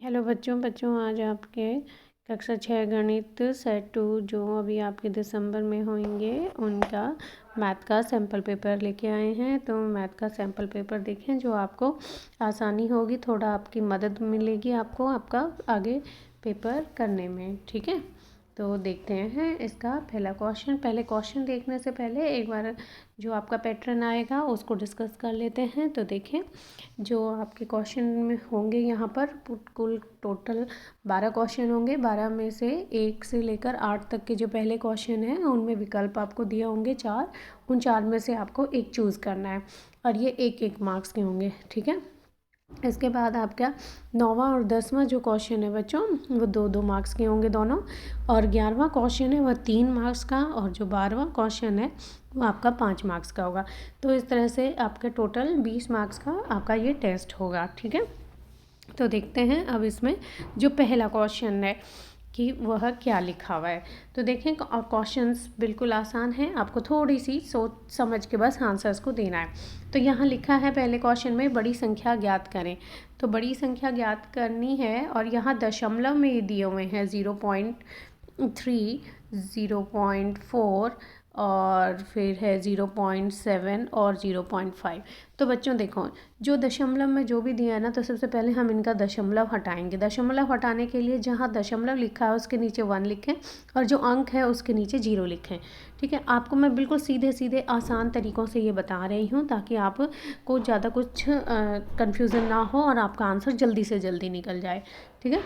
Hello बच्चों आज आपके कक्षा 6 गणित सेट 2 जो अभी आपके दिसंबर में होंगे उनका मैथ का सैम्पल पेपर लेके आए हैं। तो मैथ का सैम्पल पेपर देखें, जो आपको आसानी होगी, थोड़ा आपकी मदद मिलेगी आपको आपका आगे पेपर करने में। ठीक है, तो देखते हैं इसका पहला क्वेश्चन। पहले क्वेश्चन देखने से पहले एक बार जो आपका पैटर्न आएगा उसको डिस्कस कर लेते हैं। तो देखें, जो आपके क्वेश्चन में होंगे यहाँ पर कुल टोटल 12 क्वेश्चन होंगे। 12 में से 1 से लेकर 8 तक के जो पहले क्वेश्चन हैं उनमें विकल्प आपको दिए होंगे 4। उन 4 में से आपको एक चूज़ करना है और ये 1-1 मार्क्स के होंगे। ठीक है, इसके बाद आपका 9वां और 10वां जो क्वेश्चन है बच्चों वो 2-2 मार्क्स के होंगे दोनों, और 11वां क्वेश्चन है वह 3 मार्क्स का, और जो 12वां क्वेश्चन है वो आपका 5 मार्क्स का होगा। तो इस तरह से आपका टोटल 20 मार्क्स का आपका ये टेस्ट होगा। ठीक है, तो देखते हैं अब इसमें जो पहला क्वेश्चन है कि वह क्या लिखा हुआ है। तो देखें, क्वेश्चंस बिल्कुल आसान है, आपको थोड़ी सी सोच समझ के बस आंसर्स को देना है। तो यहाँ लिखा है पहले क्वेश्चन में बड़ी संख्या ज्ञात करें। तो बड़ी संख्या ज्ञात करनी है और यहाँ दशमलव में ये दिए हुए हैं 0.3, 0.4 और फिर है 0.7 और 0.5। तो बच्चों देखो, जो दशमलव में जो भी दिया है ना, तो सबसे पहले हम इनका दशमलव हटाएंगे। दशमलव हटाने के लिए जहाँ दशमलव लिखा है उसके नीचे 1 लिखें और जो अंक है उसके नीचे 0 लिखें। ठीक है, आपको मैं बिल्कुल सीधे सीधे आसान तरीक़ों से ये बता रही हूँ ताकि आपको ज़्यादा कुछ कन्फ्यूज़न ना हो और आपका आंसर जल्दी से जल्दी निकल जाए। ठीक है,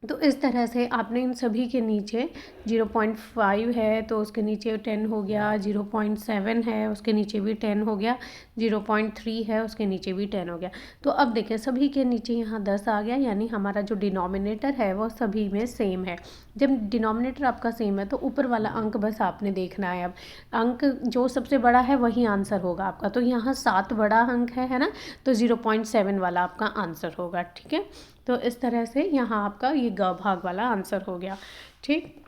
तो इस तरह से आपने इन सभी के नीचे 0.5 है तो उसके नीचे 10 हो गया, 0.7 है उसके नीचे भी 10 हो गया, 0.3 है उसके नीचे भी 10 हो गया। तो अब देखें, सभी के नीचे यहाँ 10 आ गया, यानी हमारा जो डिनोमिनेटर है वो सभी में सेम है। जब डिनोमिनेटर आपका सेम है तो ऊपर वाला अंक बस आपने देखना है। अब अंक जो सबसे बड़ा है वही आंसर होगा आपका। तो यहाँ 7 बड़ा अंक है ना, तो 0.7 वाला आपका आंसर होगा। ठीक है, तो इस तरह से यहाँ आपका ये ग भाग वाला आंसर हो गया। ठीक,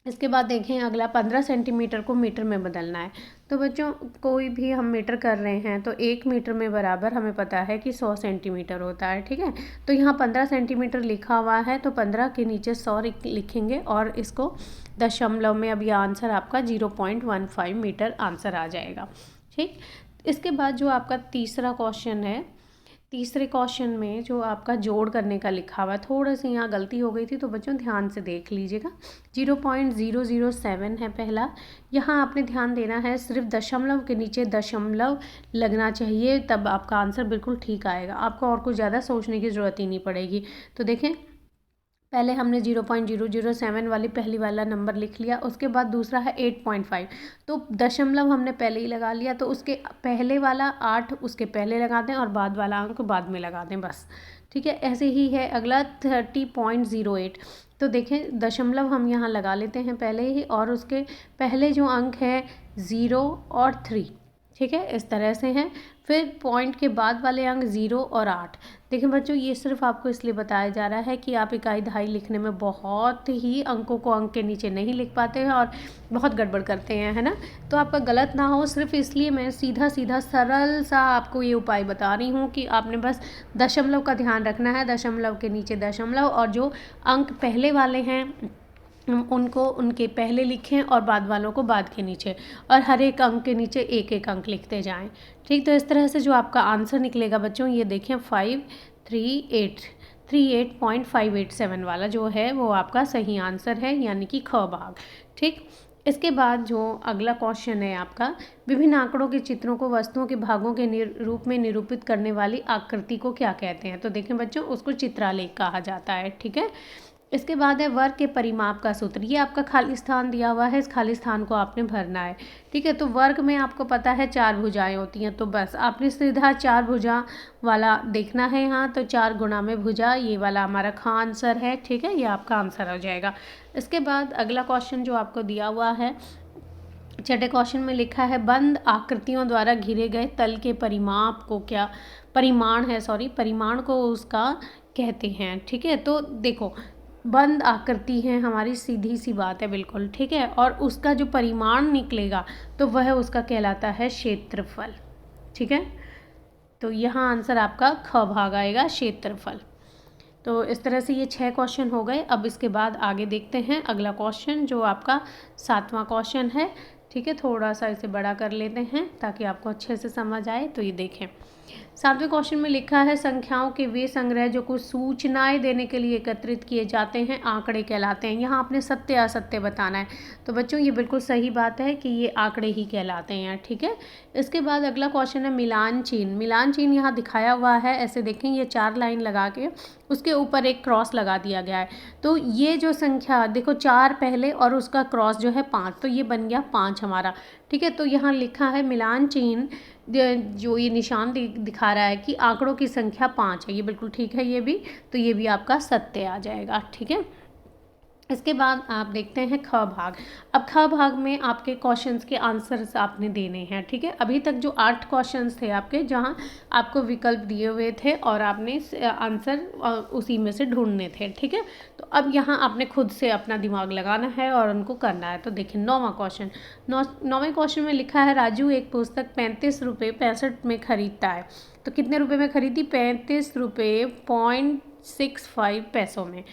इसके बाद देखें अगला 15 सेंटीमीटर को मीटर में बदलना है। तो बच्चों, कोई भी हम मीटर कर रहे हैं तो 1 मीटर में बराबर हमें पता है कि 100 सेंटीमीटर होता है। ठीक है, तो यहाँ 15 सेंटीमीटर लिखा हुआ है तो 15 के नीचे 100 लिखेंगे और इसको दशमलव में, अब यह आंसर आपका 0.15 मीटर आंसर आ जाएगा। ठीक, इसके बाद जो आपका तीसरा क्वेश्चन है, तीसरे क्वेश्चन में जो आपका जोड़ करने का लिखा हुआ है, थोड़ा सी यहाँ गलती हो गई थी तो बच्चों ध्यान से देख लीजिएगा। 0.007 है पहला, यहाँ आपने ध्यान देना है, सिर्फ दशमलव के नीचे दशमलव लगना चाहिए, तब आपका आंसर बिल्कुल ठीक आएगा। आपको और कुछ ज़्यादा सोचने की ज़रूरत ही नहीं पड़ेगी। तो देखें, पहले हमने 0.007 वाली पहली वाला नंबर लिख लिया, उसके बाद दूसरा है 8.5, तो दशमलव हमने पहले ही लगा लिया, तो उसके पहले वाला 8 उसके पहले लगा दें और बाद वाला अंक बाद में लगा दें बस। ठीक है, ऐसे ही है अगला 30.08। तो देखें, दशमलव हम यहाँ लगा लेते हैं पहले ही और उसके पहले जो अंक है 0 और 3। ठीक है, इस तरह से हैं। फिर पॉइंट के बाद वाले अंक 0 और 8। देखें बच्चों, ये सिर्फ आपको इसलिए बताया जा रहा है कि आप इकाई दहाई लिखने में बहुत ही अंकों को अंक के नीचे नहीं लिख पाते हैं और बहुत गड़बड़ करते हैं, है ना। तो आपका गलत ना हो, सिर्फ इसलिए मैं सीधा सीधा सरल सा आपको ये उपाय बता रही हूँ कि आपने बस दशमलव का ध्यान रखना है। दशमलव के नीचे दशमलव और जो अंक पहले वाले हैं उनको उनके पहले लिखें और बाद वालों को बाद के नीचे, और हर एक अंक के नीचे 1-1 अंक लिखते जाएं। ठीक, तो इस तरह से जो आपका आंसर निकलेगा बच्चों, ये देखें 538.587 वाला जो है वो आपका सही आंसर है, यानी कि ख भाग। ठीक, इसके बाद जो अगला क्वेश्चन है आपका, विभिन्न आंकड़ों के चित्रों को वस्तुओं के भागों के रूप में निरूपित करने वाली आकृति को क्या कहते हैं। तो देखें बच्चों, उसको चित्रालेख कहा जाता है। ठीक है, इसके बाद है वर्ग के परिमाप का सूत्र। ये आपका खाली स्थान दिया हुआ है, इस खाली स्थान को आपने भरना है। ठीक है, तो वर्ग में आपको पता है 4 भुजाएं होती हैं, तो बस आपने सीधा 4 भुजा वाला देखना है यहाँ। तो 4 गुणा में भुजा, ये वाला हमारा ख आंसर है। ठीक है, ये आपका आंसर हो जाएगा। इसके बाद अगला क्वेश्चन जो आपको दिया हुआ है, छठे क्वेश्चन में लिखा है बंद आकृतियों द्वारा घिरे गए तल के परिमाप को क्या, परिमाण को उसका कहते हैं। ठीक है, तो देखो, बंद आकृति है हमारी, सीधी सी बात है बिल्कुल। ठीक है, और उसका जो परिमाण निकलेगा तो वह उसका कहलाता है क्षेत्रफल। ठीक है, तो यहाँ आंसर आपका ख भाग आएगा, क्षेत्रफल। तो इस तरह से ये 6 क्वेश्चन हो गए। अब इसके बाद आगे देखते हैं अगला क्वेश्चन जो आपका 7वां क्वेश्चन है। ठीक है, थोड़ा सा इसे बड़ा कर लेते हैं ताकि आपको अच्छे से समझ आए। तो ये देखें, 7वें क्वेश्चन में लिखा है संख्याओं के वे संग्रह जो कुछ सूचनाएं देने के लिए एकत्रित किए जाते हैं आंकड़े कहलाते हैं। यहाँ आपने सत्य असत्य बताना है। तो बच्चों ये बिल्कुल सही बात है कि ये आंकड़े ही कहलाते हैं। ठीक है, इसके बाद अगला क्वेश्चन है मिलान चिन्ह। मिलान चिन्ह यहाँ दिखाया हुआ है, ऐसे देखें, ये 4 लाइन लगा के उसके ऊपर एक क्रॉस लगा दिया गया है। तो ये जो संख्या देखो 4 पहले और उसका क्रॉस जो है 5, तो ये बन गया 5 हमारा। ठीक है, तो यहाँ लिखा है मिलान चिन्ह जो ये निशान दिखा रहा है कि आंकड़ों की संख्या 5 है। ये बिल्कुल ठीक है ये भी, तो ये भी आपका सत्य आ जाएगा। ठीक है, इसके बाद आप देखते हैं ख भाग। अब ख भाग में आपके क्वेश्चंस के आंसर्स आपने देने हैं। ठीक है, अभी तक जो 8 क्वेश्चंस थे आपके, जहां आपको विकल्प दिए हुए थे और आपने आंसर उसी में से ढूंढने थे। ठीक है, तो अब यहाँ आपने खुद से अपना दिमाग लगाना है और उनको करना है। तो देखिए 9वां क्वेश्चन, 9वें क्वेश्चन में लिखा है राजू एक पुस्तक 35 रुपये 65 में खरीदता है। तो कितने रुपये में खरीदी? 35 रुपये 0.65 पैसों में।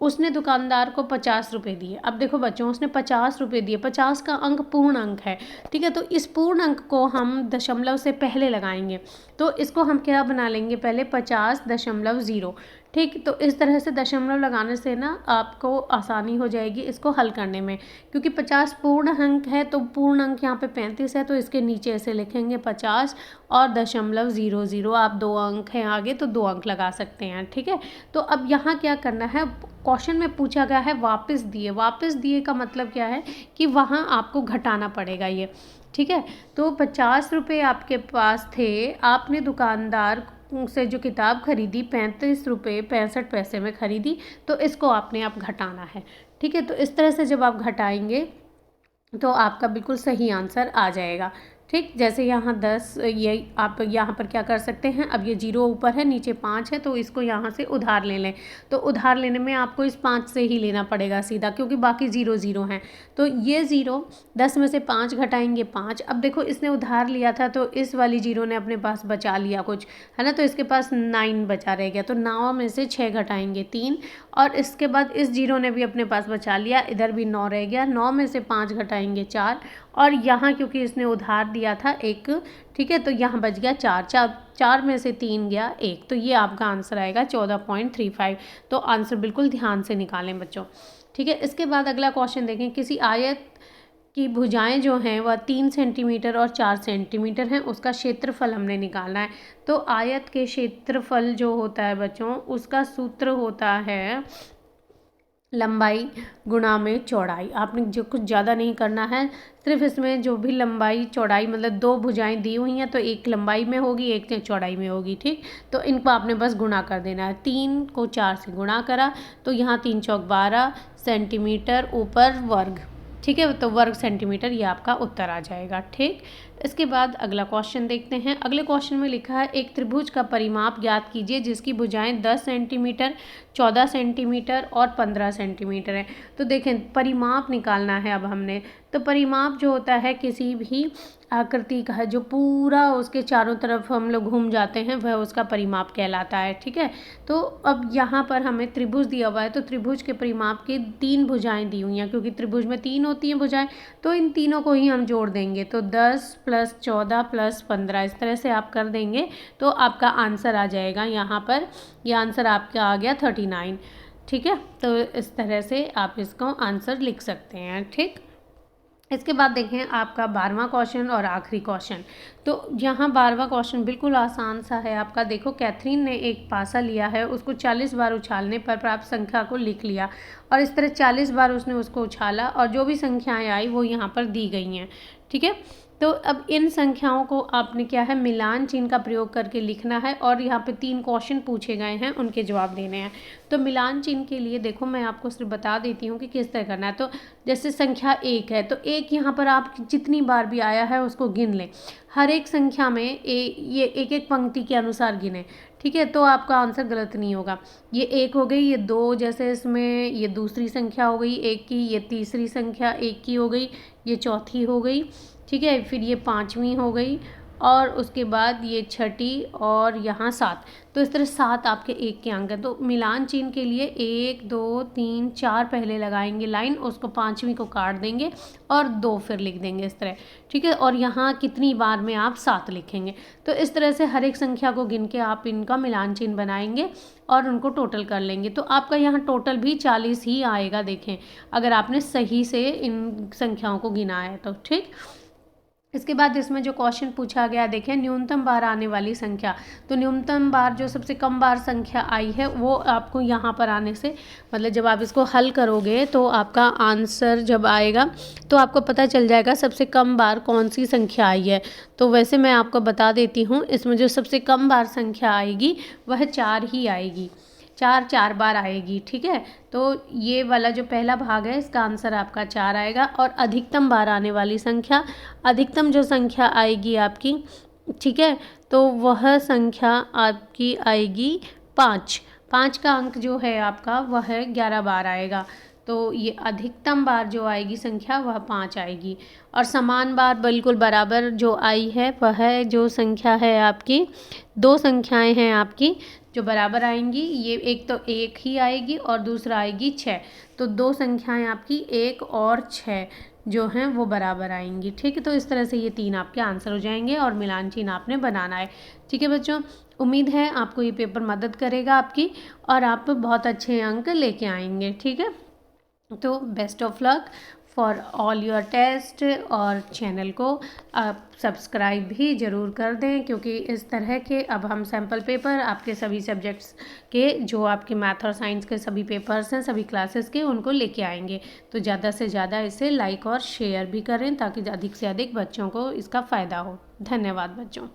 उसने दुकानदार को 50 रुपये दिए। अब देखो बच्चों, उसने 50 रुपये दिए, 50 का अंक पूर्ण अंक है। ठीक है, तो इस पूर्ण अंक को हम दशमलव से पहले लगाएंगे। तो इसको हम क्या बना लेंगे पहले, 50.0। ठीक, तो इस तरह से दशमलव लगाने से ना आपको आसानी हो जाएगी इसको हल करने में, क्योंकि 50 पूर्ण अंक है तो पूर्ण अंक यहाँ पे 35 है, तो इसके नीचे ऐसे लिखेंगे 50 और 0.00। आप 2 अंक हैं आगे तो 2 अंक लगा सकते हैं। ठीक है, तो अब यहाँ क्या करना है, क्वेश्चन में पूछा गया है वापस दिए। वापस दिए का मतलब क्या है कि वहाँ आपको घटाना पड़ेगा ये। ठीक है, तो 50 रुपये आपके पास थे, आपने दुकानदार से जो किताब खरीदी 35 रुपये 65 पैसे में खरीदी, तो इसको आपने आप घटाना है। ठीक है, तो इस तरह से जब आप घटाएंगे तो आपका बिल्कुल सही आंसर आ जाएगा। ठीक, जैसे यहाँ 10, ये आप यहाँ पर क्या कर सकते हैं, अब ये 0 ऊपर है नीचे 5 है, तो इसको यहाँ से उधार ले लें। तो उधार लेने में आपको इस 5 से ही लेना पड़ेगा सीधा, क्योंकि बाकी 0 0 हैं। तो ये 0, 10 में से 5 घटाएंगे 5। अब देखो इसने उधार लिया था तो इस वाली 0 ने अपने पास बचा लिया कुछ, है ना, तो इसके पास 9 बचा रह गया। तो 9 में से 6 घटाएंगे 3, और इसके बाद इस 0 ने भी अपने पास बचा लिया, इधर भी 9 रह गया। 9 में से 5 घटाएंगे 4, और यहाँ क्योंकि इसने उधार दिया था 1, ठीक है, तो यहाँ बच गया 4 में से 3 गया 1, तो ये आपका आंसर आएगा 14.35। तो आंसर बिल्कुल ध्यान से निकालें बच्चों। ठीक है, इसके बाद अगला क्वेश्चन देखें, किसी आयत की भुजाएं जो हैं वह 3 सेंटीमीटर और 4 सेंटीमीटर हैं, उसका क्षेत्रफल हमने निकालना है। तो आयत के क्षेत्रफल जो होता है बच्चों, उसका सूत्र होता है लंबाई गुणा में चौड़ाई। आपने जो कुछ ज़्यादा नहीं करना है, सिर्फ इसमें जो भी लंबाई चौड़ाई मतलब 2 भुजाएं दी हुई हैं, तो एक लंबाई में होगी एक चौड़ाई में होगी। ठीक, तो इनको आपने बस गुणा कर देना है। 3 को 4 से गुणा करा तो यहाँ 3 चौक 12 सेंटीमीटर ऊपर वर्ग। ठीक है, तो वर्ग सेंटीमीटर ये आपका उत्तर आ जाएगा। ठीक, इसके बाद अगला क्वेश्चन देखते हैं। अगले क्वेश्चन में लिखा है एक त्रिभुज का परिमाप ज्ञात कीजिए जिसकी भुजाएं 10 सेंटीमीटर 14 सेंटीमीटर और 15 सेंटीमीटर है। तो देखें परिमाप निकालना है अब हमने। तो परिमाप जो होता है किसी भी आकृति का जो पूरा उसके चारों तरफ हम लोग घूम जाते हैं, वह उसका परिमाप कहलाता है। ठीक है, तो अब यहाँ पर हमें त्रिभुज दिया हुआ है, तो त्रिभुज के परिमाप की 3 भुजाएं दी हुई हैं, क्योंकि त्रिभुज में 3 होती हैं भुजाएं, तो इन तीनों को ही हम जोड़ देंगे। तो 10 + 14 + 15 इस तरह से आप कर देंगे तो आपका आंसर आ जाएगा। यहाँ पर यह आंसर आपका आ गया 39। ठीक है, तो इस तरह से आप इसको आंसर लिख सकते हैं। ठीक, इसके बाद देखें आपका 12वां क्वेश्चन और आखिरी क्वेश्चन। तो यहाँ 12वां क्वेश्चन बिल्कुल आसान सा है आपका। देखो कैथरीन ने एक पासा लिया है, उसको 40 बार उछालने पर प्राप्त संख्या को लिख लिया, और इस तरह 40 बार उसने उसको उछाला और जो भी संख्याएं आई वो यहाँ पर दी गई हैं। ठीक है, तो अब इन संख्याओं को आपने क्या है मिलान चिन्ह का प्रयोग करके लिखना है, और यहाँ पे 3 क्वेश्चन पूछे गए हैं, उनके जवाब देने हैं। तो मिलान चिन्ह के लिए देखो मैं आपको सिर्फ बता देती हूँ कि किस तरह करना है। तो जैसे संख्या 1 है, तो 1 यहाँ पर आप जितनी बार भी आया है उसको गिन लें। हर एक संख्या में ये एक पंक्ति के अनुसार गिने। ठीक है, तो आपका आंसर गलत नहीं होगा। ये 1 हो गई, ये 2, जैसे इसमें ये दूसरी संख्या हो गई 1 की, ये तीसरी संख्या 1 की हो गई, ये चौथी हो गई। ठीक है, फिर ये 5वीं हो गई, और उसके बाद ये छठी और यहाँ 7, तो इस तरह 7 आपके 1 के अंक हैं। तो मिलान चिन्ह के लिए 1 2 3 4 पहले लगाएंगे लाइन, उसको 5वीं को काट देंगे और 2 फिर लिख देंगे इस तरह, ठीक है। और यहाँ कितनी बार में आप 7 लिखेंगे। तो इस तरह से हर एक संख्या को गिन के आप इनका मिलान चिन्ह बनाएंगे और उनको टोटल कर लेंगे। तो आपका यहाँ टोटल भी 40 ही आएगा, देखें अगर आपने सही से इन संख्याओं को गिना है तो, ठीक। इसके बाद इसमें जो क्वेश्चन पूछा गया, देखें न्यूनतम बार आने वाली संख्या। तो न्यूनतम बार जो सबसे कम बार संख्या आई है वो आपको यहाँ पर आने से, मतलब जब आप इसको हल करोगे तो आपका आंसर जब आएगा तो आपको पता चल जाएगा सबसे कम बार कौन सी संख्या आई है। तो वैसे मैं आपको बता देती हूँ, इसमें जो सबसे कम बार संख्या आएगी वह 4 ही आएगी, 4 बार आएगी, ठीक है। तो ये वाला जो पहला भाग है इसका आंसर आपका 4 आएगा। और अधिकतम बार आने वाली संख्या, अधिकतम जो संख्या आएगी आपकी, ठीक है, तो वह संख्या आपकी आएगी 5। 5 का अंक जो है आपका वह 11 बार आएगा। तो ये अधिकतम बार जो आएगी संख्या वह 5 आएगी। और समान बार बिल्कुल बराबर जो आई है वह जो संख्या है आपकी, 2 संख्याएं हैं आपकी जो बराबर आएंगी, ये एक तो 1 ही आएगी और दूसरा आएगी 6। तो 2 संख्याएं आपकी 1 और 6 जो हैं वो बराबर आएंगी, ठीक है। तो इस तरह से ये 3 आपके आंसर हो जाएंगे और मिलान चिन्ह आपने बनाना है, ठीक है बच्चों। उम्मीद है आपको ये पेपर मदद करेगा आपकी और आप बहुत अच्छे अंक लेके आएंगे, ठीक है। तो best of luck for all your test. और चैनल को आप सब्सक्राइब भी ज़रूर कर दें, क्योंकि इस तरह के अब हम सैम्पल पेपर आपके सभी सब्जेक्ट्स के, जो आपके मैथ और साइंस के सभी पेपर्स हैं सभी क्लासेस के, उनको लेके आएंगे। तो ज़्यादा से ज़्यादा इसे लाइक और शेयर भी करें ताकि अधिक से अधिक बच्चों को इसका फ़ायदा हो। धन्यवाद बच्चों।